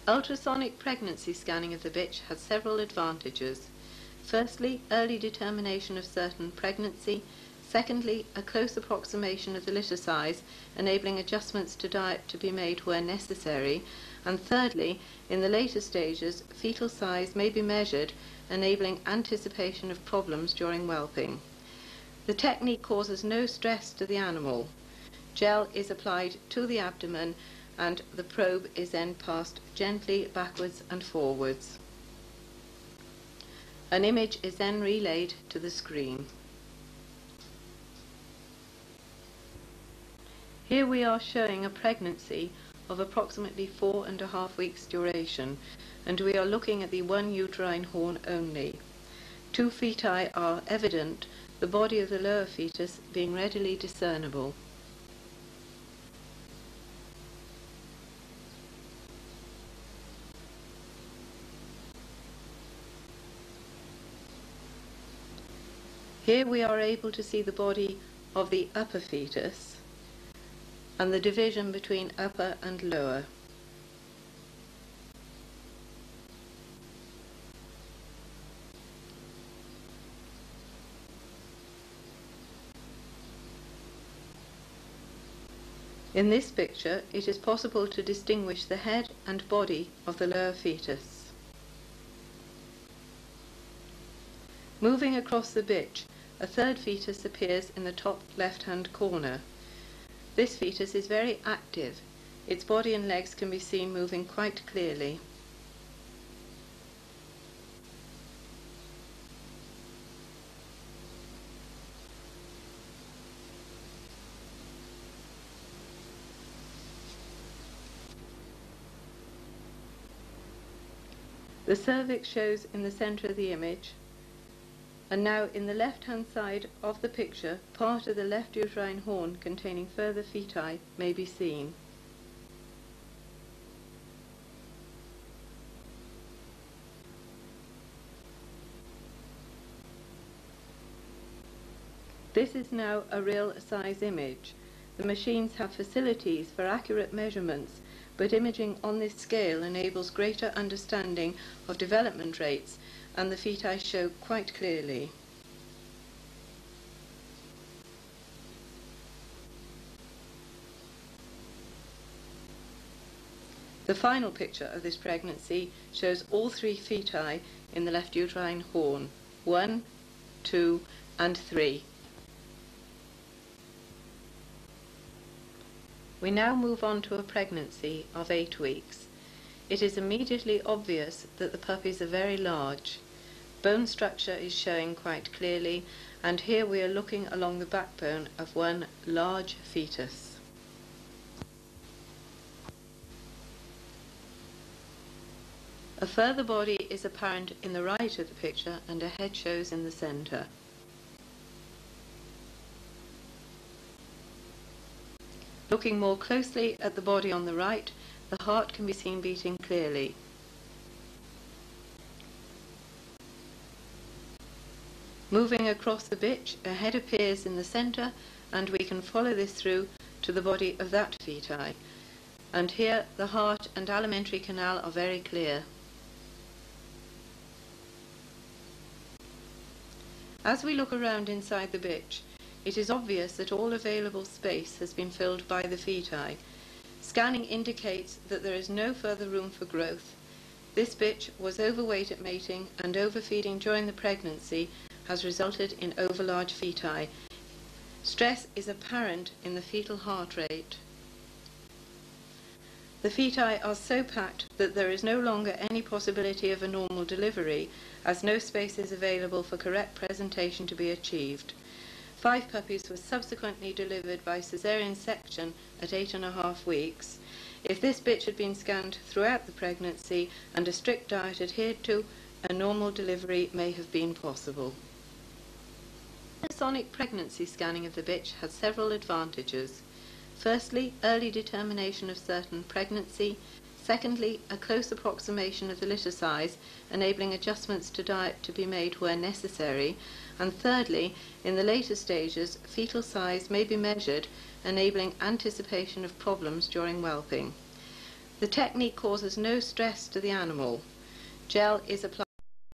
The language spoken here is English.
Ultrasonic pregnancy scanning of the bitch has several advantages. Firstly, early determination of certain pregnancy. Secondly, a close approximation of the litter size, enabling adjustments to diet to be made where necessary. And thirdly, in the later stages, fetal size may be measured, enabling anticipation of problems during whelping. The technique causes no stress to the animal. Gel is applied to the abdomen and the probe is then passed gently backwards and forwards. An image is then relayed to the screen. Here we are showing a pregnancy of approximately 4.5 weeks duration, and we are looking at the one uterine horn only. Two feti are evident, the body of the lower fetus being readily discernible. Here we are able to see the body of the upper fetus and the division between upper and lower. In this picture, it is possible to distinguish the head and body of the lower fetus. Moving across the bitch, a third fetus appears in the top left-hand corner. This fetus is very active. Its body and legs can be seen moving quite clearly. The cervix shows in the center of the image, and now in the left-hand side of the picture, part of the left uterine horn containing further feti may be seen. This is now a real size image. The machines have facilities for accurate measurements, but imaging on this scale enables greater understanding of development rates, and the feti show quite clearly. The final picture of this pregnancy shows all three feti in the left uterine horn, 1, 2, and 3. We now move on to a pregnancy of 8 weeks. It is immediately obvious that the puppies are very large. Bone structure is showing quite clearly, and here we are looking along the backbone of one large fetus. A further body is apparent in the right of the picture, and a head shows in the center. Looking more closely at the body on the right, the heart can be seen beating clearly. Moving across the bitch, a head appears in the center, and we can follow this through to the body of that feti. And here the heart and alimentary canal are very clear. As we look around inside the bitch, it is obvious that all available space has been filled by the feti. Scanning indicates that there is no further room for growth. This bitch was overweight at mating, and overfeeding during the pregnancy has resulted in overlarge feti. Stress is apparent in the fetal heart rate. The feti are so packed that there is no longer any possibility of a normal delivery, as no space is available for correct presentation to be achieved. 5 puppies were subsequently delivered by caesarean section at 8.5 weeks. If this bitch had been scanned throughout the pregnancy and a strict diet adhered to, a normal delivery may have been possible. Ultrasonic pregnancy scanning of the bitch has several advantages. Firstly, early determination of certain pregnancy. Secondly, a close approximation of the litter size, enabling adjustments to diet to be made where necessary. And thirdly, in the later stages, fetal size may be measured, enabling anticipation of problems during whelping. The technique causes no stress to the animal. Gel is applied